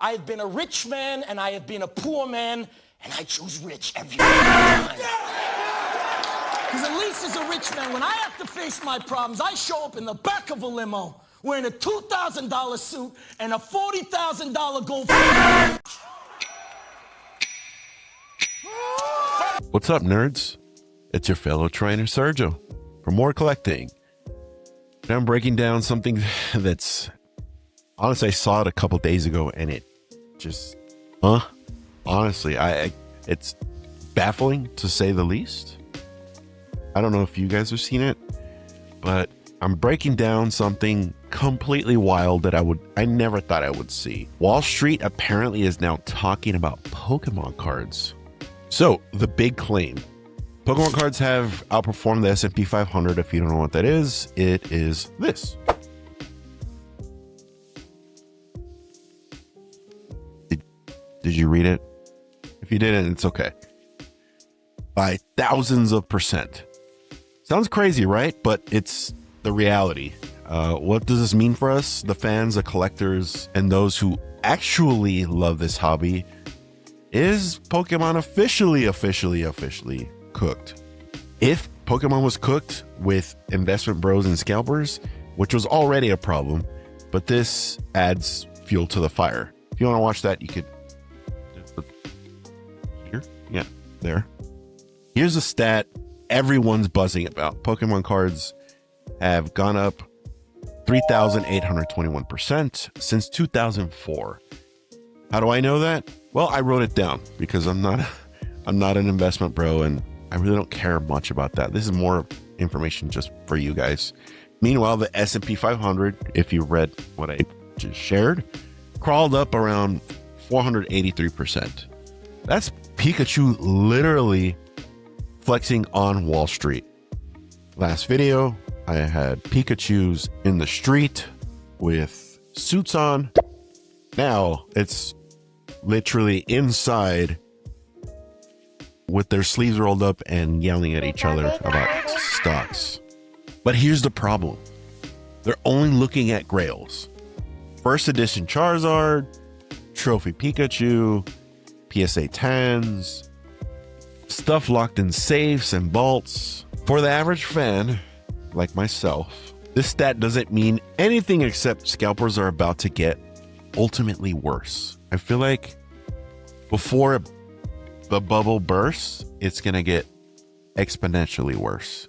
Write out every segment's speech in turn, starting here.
I have been a rich man and I have been a poor man, and I choose rich every time. Because at least as a rich man, when I have to face my problems, I show up in the back of a limo wearing a $2,000 suit and a $40,000 gold. What's up, nerds? It's your fellow trainer Sergio from Mor Collecting. And I'm breaking down something that's honestly, I saw it a couple days ago and it just, honestly, it's baffling to say the least. I don't know if you guys have seen it, but I'm breaking down something completely wild that I never thought I would see. Wall Street apparently is now talking about Pokemon cards. So the big claim, Pokemon cards have outperformed the S&P 500. If you don't know what that is, it is this. Did you read it? If you didn't, it's okay. By thousands of percent. Sounds crazy, right? But it's the reality. What does this mean for us? The fans, the collectors, and those who actually love this hobby. Is Pokemon officially cooked? If Pokemon was cooked with investment bros and scalpers, which was already a problem, but this adds fuel to the fire. If you want to watch that, you could here. Yeah, there. Here's a stat everyone's buzzing about. Pokemon cards have gone up 3,821% since 2004. How do I know that? Well, I wrote it down because I'm not an investment bro and I really don't care much about that. This is more information just for you guys. Meanwhile, the S&P 500, if you read what I just shared, crawled up around 483%. That's Pikachu literally flexing on Wall Street. Last video, I had Pikachus in the street with suits on. Now it's literally inside with their sleeves rolled up and yelling at each other about stocks. But here's the problem. They're only looking at grails. First edition Charizard, trophy Pikachu, PSA 10s, stuff locked in safes and vaults. For the average fan, like myself, this stat doesn't mean anything except scalpers are about to get ultimately worse. I feel like before the bubble bursts, it's going to get exponentially worse,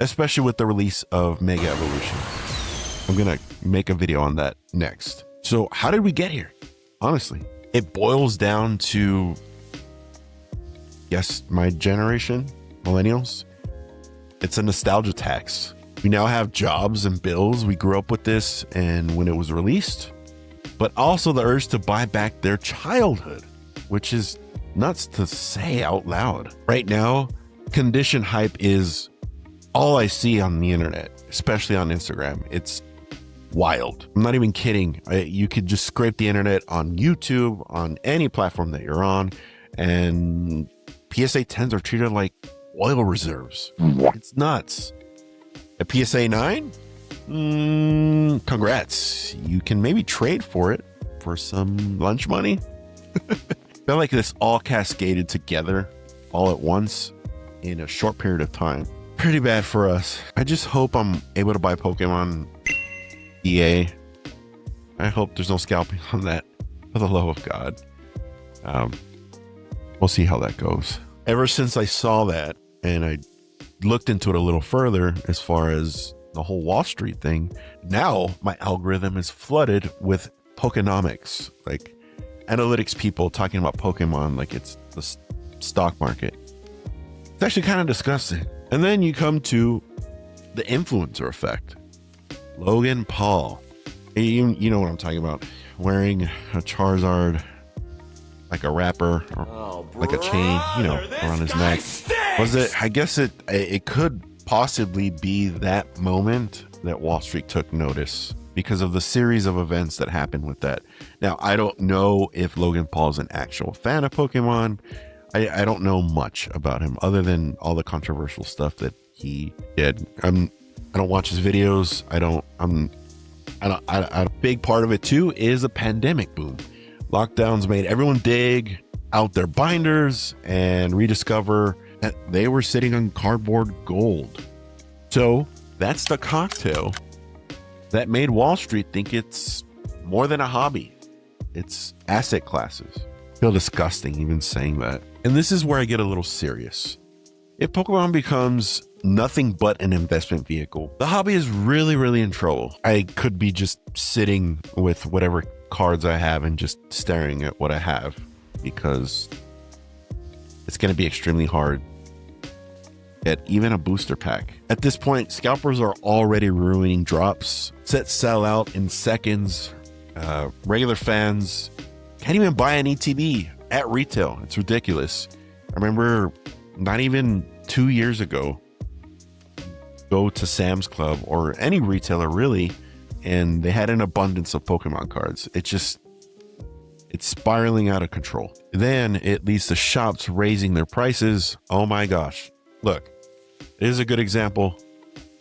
especially with the release of Mega Evolution. I'm going to make a video on that next. So how did we get here? Honestly, it boils down to, yes, my generation, millennials. It's a nostalgia tax. We now have jobs and bills. We grew up with this and when it was released, but also the urge to buy back their childhood, which is nuts to say out loud. Right now, condition hype is all I see on the internet, especially on Instagram. It's wild. I'm not even kidding. You could just scrape the internet on YouTube, on any platform that you're on, and PSA 10s are treated like oil reserves. It's nuts. A PSA 9? Congrats. You can maybe trade for it for some lunch money. I feel like this all cascaded together all at once in a short period of time. Pretty bad for us. I just hope I'm able to buy Pokemon EA. I hope there's no scalping on that, for the love of God. We'll see how that goes. Ever since I saw that and I looked into it a little further as far as the whole Wall Street thing, now my algorithm is flooded with Pokenomics, like analytics people talking about Pokemon like it's the stock market. It's actually kind of disgusting. And then you come to the influencer effect. Logan Paul, you know what I'm talking about, wearing a Charizard like a wrapper or like a chain, you know, around his neck. Was it? I guess it could possibly be that moment that Wall Street took notice because of the series of events that happened with that. Now, I don't know if Logan Paul is an actual fan of Pokemon. I don't know much about him other than all the controversial stuff that he did. I don't watch his videos. A big part of it too is a pandemic boom. Lockdowns made everyone dig out their binders and rediscover that they were sitting on cardboard gold. So that's the cocktail that made Wall Street think it's more than a hobby. It's asset classes. I feel disgusting even saying that. And this is where I get a little serious. If Pokemon becomes nothing but an investment vehicle, the hobby is really, really in trouble. I could be just sitting with whatever cards I have and just staring at what I have, because it's going to be extremely hard at even a booster pack. At this point, scalpers are already ruining drops. Sets sell out in seconds. Regular fans can't even buy an ETB at retail. It's ridiculous. I remember not even 2 years ago, go to Sam's Club or any retailer really, and they had an abundance of Pokemon cards. It's spiraling out of control. Then it leads to shops raising their prices. Oh my gosh. Look, here's a good example.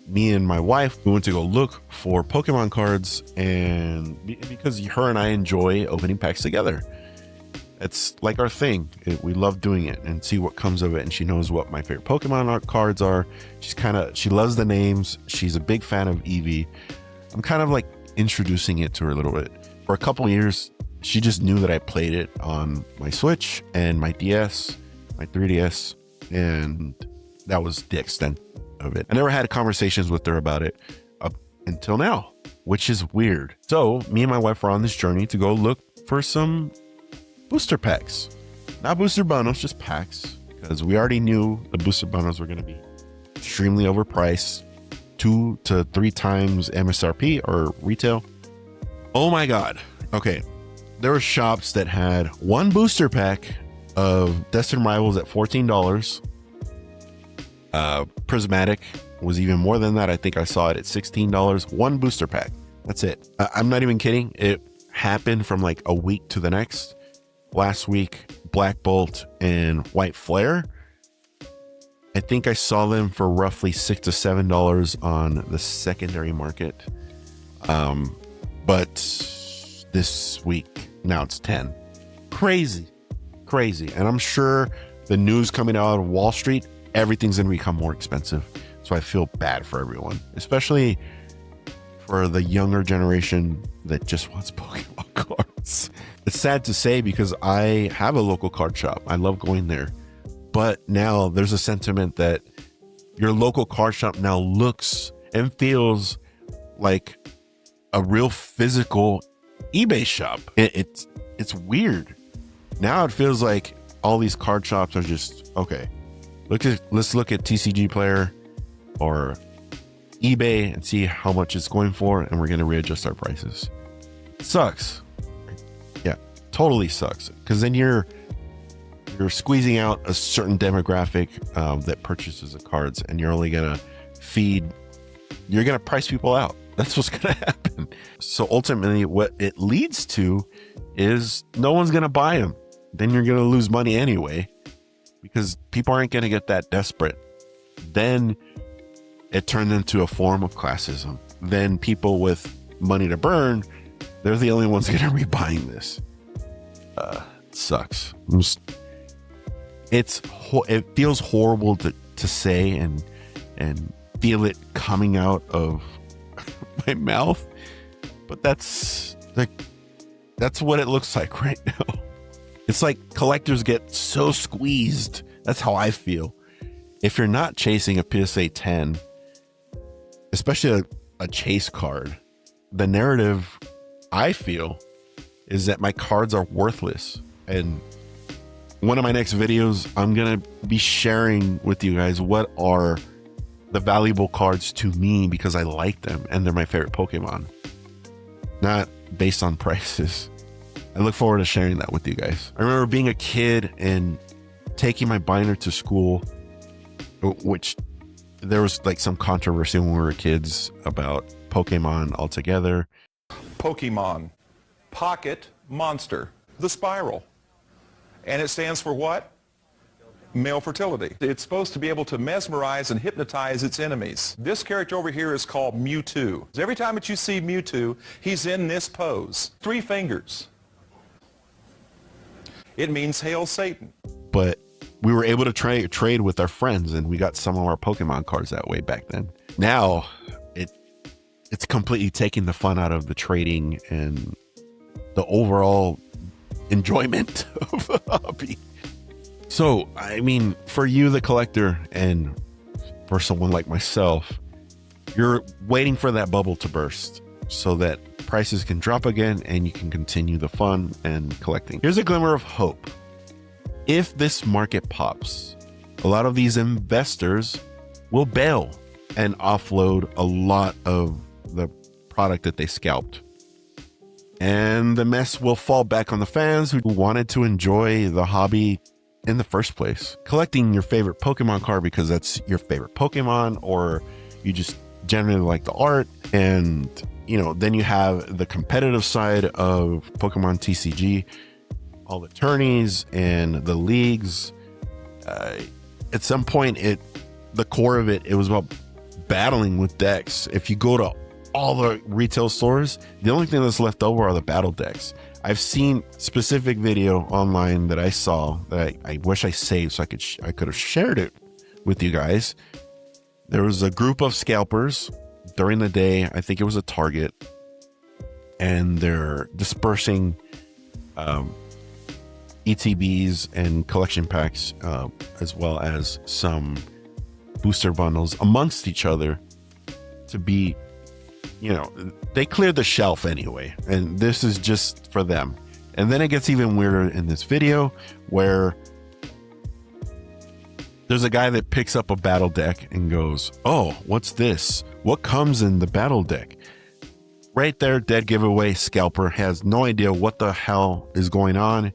Me and my wife, we went to go look for Pokemon cards, and because her and I enjoy opening packs together. It's like our thing. We love doing it and see what comes of it. And she knows what my favorite Pokemon cards are. She loves the names. She's a big fan of Eevee. I'm kind of like introducing it to her a little bit. For a couple of years, she just knew that I played it on my Switch and my DS, my 3DS, and that was the extent of it. I never had conversations with her about it up until now, which is weird. So me and my wife are on this journey to go look for some booster packs, not booster bundles, just packs, because we already knew the booster bundles were going to be extremely overpriced, 2 to 3 times MSRP or retail. Oh my God. Okay. There were shops that had one booster pack of Destined Rivals at $14. Prismatic was even more than that. I think I saw it at $16. One booster pack. That's it. I'm not even kidding. It happened from like a week to the next. Last week, Black Bolt and White Flare, I think I saw them for roughly $6 to $7 on the secondary market. But this week, now it's 10. Crazy. And I'm sure the news coming out of Wall Street, everything's going to become more expensive. So I feel bad for everyone, especially for the younger generation that just wants Pokemon cards. It's sad to say because I have a local card shop. I love going there. But now there's a sentiment that your local card shop now looks and feels like a real physical eBay shop. It's weird. Now it feels like all these card shops are just, okay, let's look at TCG Player or eBay and see how much it's going for, and we're going to readjust our prices. It sucks. Yeah, totally sucks. Because then you're squeezing out a certain demographic that purchases the cards, and you're only going to price people out. That's what's going to happen. So ultimately what it leads to is no one's going to buy them. Then you're going to lose money anyway, because people aren't going to get that desperate. Then it turned into a form of classism. Then people with money to burn, they're the only ones going to be buying this. It sucks. It feels horrible to say and feel it coming out of my mouth, but that's what it looks like right now. It's like collectors get so squeezed. That's how I feel. If you're not chasing a PSA 10, especially a chase card, the narrative I feel is that my cards are worthless. And one of my next videos, I'm going to be sharing with you guys what are the valuable cards to me because I like them and they're my favorite Pokemon, not based on prices. I look forward to sharing that with you guys. I remember being a kid and taking my binder to school, which there was like some controversy when we were kids about Pokemon altogether. Pokemon, Pocket Monster, the spiral. And it stands for what? Male fertility. It's supposed to be able to mesmerize and hypnotize its enemies. This character over here is called Mewtwo. Every time that you see Mewtwo, he's in this pose. 3 fingers. It means hail Satan. But we were able to trade with our friends, and we got some of our Pokemon cards that way back then. Now it's completely taking the fun out of the trading and the overall enjoyment of the hobby. So, I mean, for you, the collector, and for someone like myself, you're waiting for that bubble to burst so that prices can drop again and you can continue the fun and collecting. Here's a glimmer of hope. If this market pops, a lot of these investors will bail and offload a lot of the product that they scalped. And the mess will fall back on the fans who wanted to enjoy the hobby in the first place. Collecting your favorite Pokemon card because that's your favorite Pokemon, or you just generally like the art. And, you know, then you have the competitive side of Pokemon TCG, all the tourneys and the leagues. At some point, the core of it was about battling with decks. If you go to all the retail stores, the only thing that's left over are the battle decks. I've seen specific video online that I saw that I wish I saved so I could have shared it with you guys. There was a group of scalpers during the day. I think it was a Target, and they're dispersing ETBs and collection packs, as well as some booster bundles amongst each other to be, you know, they cleared the shelf anyway, and this is just for them. And then it gets even weirder in this video where there's a guy that picks up a battle deck and goes, "Oh, what's this? What comes in the battle deck?" Right there, dead giveaway. Scalper has no idea what the hell is going on.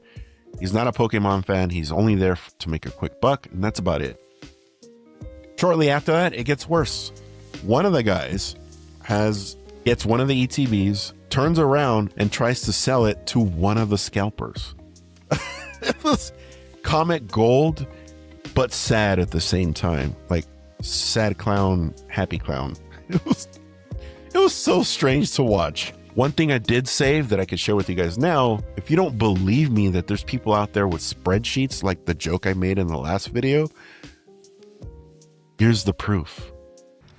He's not a Pokemon fan. He's only there to make a quick buck, and that's about it. Shortly after that, it gets worse. One of the guys gets one of the ETBs, turns around and tries to sell it to one of the scalpers. It was comic gold, but sad at the same time. Like sad clown, happy clown. It was so strange to watch. One thing I did save that I could share with you guys now, if you don't believe me that there's people out there with spreadsheets like the joke I made in the last video, here's the proof.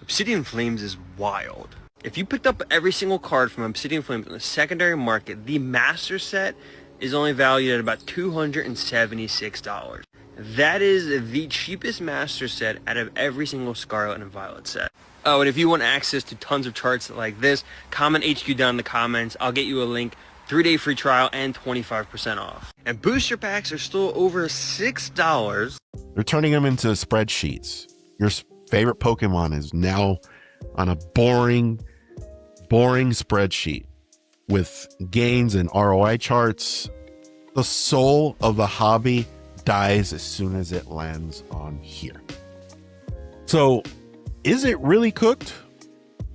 Obsidian Flames is wild. If you picked up every single card from Obsidian Flames on the secondary market, the master set is only valued at about $276. That is the cheapest master set out of every single Scarlet and Violet set. Oh, and if you want access to tons of charts like this, comment HQ down in the comments. I'll get you a link, 3-day free trial, and 25% off. And booster packs are still over $6. They're turning them into spreadsheets. Your favorite Pokemon is now on a boring spreadsheet with gains and ROI charts. The soul of the hobby dies as soon as it lands on here. So, is it really cooked?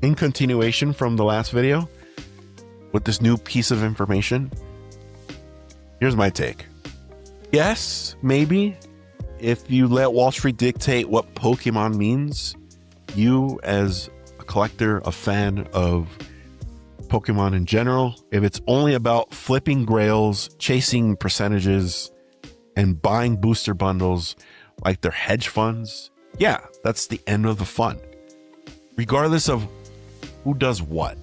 In continuation from the last video with this new piece of information, here's my take. Yes, maybe. If you let Wall Street dictate what Pokemon means, you as a collector, a fan of Pokemon in general, if it's only about flipping grails, chasing percentages, and buying booster bundles like they're hedge funds, yeah, that's the end of the fun. Regardless of who does what.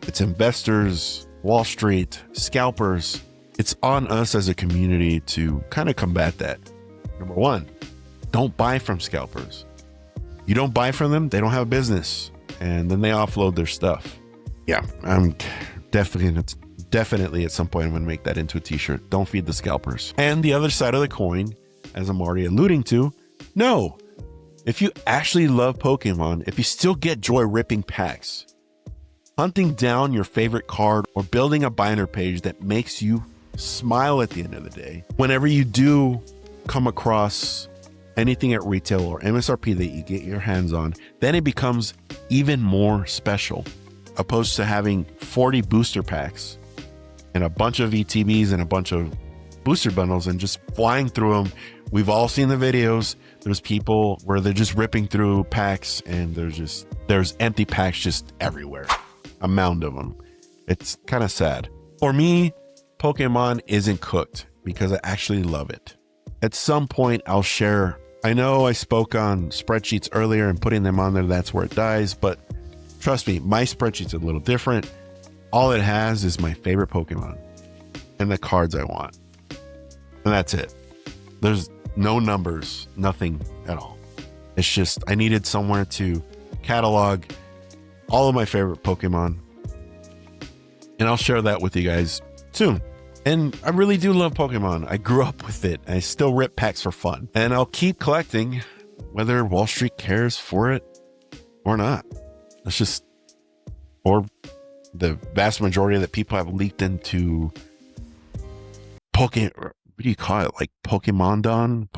It's investors, Wall Street, scalpers. It's on us as a community to kind of combat that. Number one, don't buy from scalpers. You don't buy from them, they don't have a business, and then they offload their stuff. Yeah, I'm definitely at some point I'm going to make that into a t-shirt. Don't feed the scalpers. And the other side of the coin, as I'm already alluding to, no. If you actually love Pokemon, if you still get joy ripping packs, hunting down your favorite card, or building a binder page that makes you smile at the end of the day, whenever you do come across anything at retail or MSRP that you get your hands on, then it becomes even more special. Opposed to having 40 booster packs and a bunch of ETBs and a bunch of booster bundles and just flying through them. We've all seen the videos. There's people where they're just ripping through packs and there's empty packs just everywhere. A mound of them. It's kind of sad. For me, Pokemon isn't cooked because I actually love it. At some point, I'll share. I know I spoke on spreadsheets earlier and putting them on there, that's where it dies. But trust me, my spreadsheet's a little different. All it has is my favorite Pokemon and the cards I want. And that's it. There's no numbers, nothing at all. It's just I needed somewhere to catalog all of my favorite Pokemon. And I'll share that with you guys soon. And I really do love Pokemon. I grew up with it. I still rip packs for fun. And I'll keep collecting whether Wall Street cares for it or not. It's just, or the vast majority of the people have leaked into what do you call it? Like Pokemondon?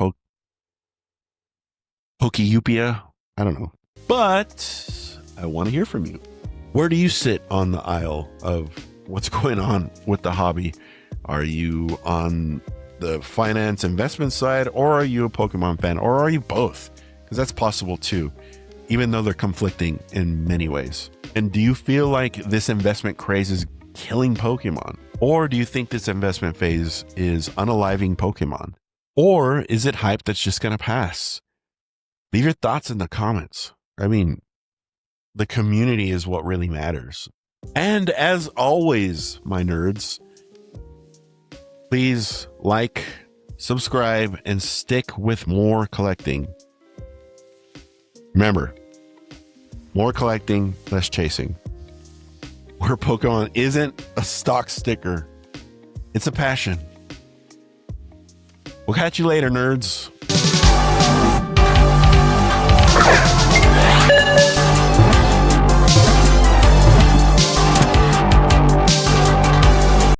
Pokeupia? I don't know. But I want to hear from you. Where do you sit on the aisle of what's going on with the hobby? Are you on the finance investment side, or are you a Pokemon fan, or are you both? Because that's possible too, even though they're conflicting in many ways. And do you feel like this investment craze is killing Pokemon? Or do you think this investment phase is unaliving Pokemon? Or is it hype that's just going to pass? Leave your thoughts in the comments. I mean, the community is what really matters. And as always, my nerds, please like, subscribe, and stick with More Collecting. Remember, more collecting, less chasing. Where Pokemon isn't a stock sticker, it's a passion. We'll catch you later, nerds.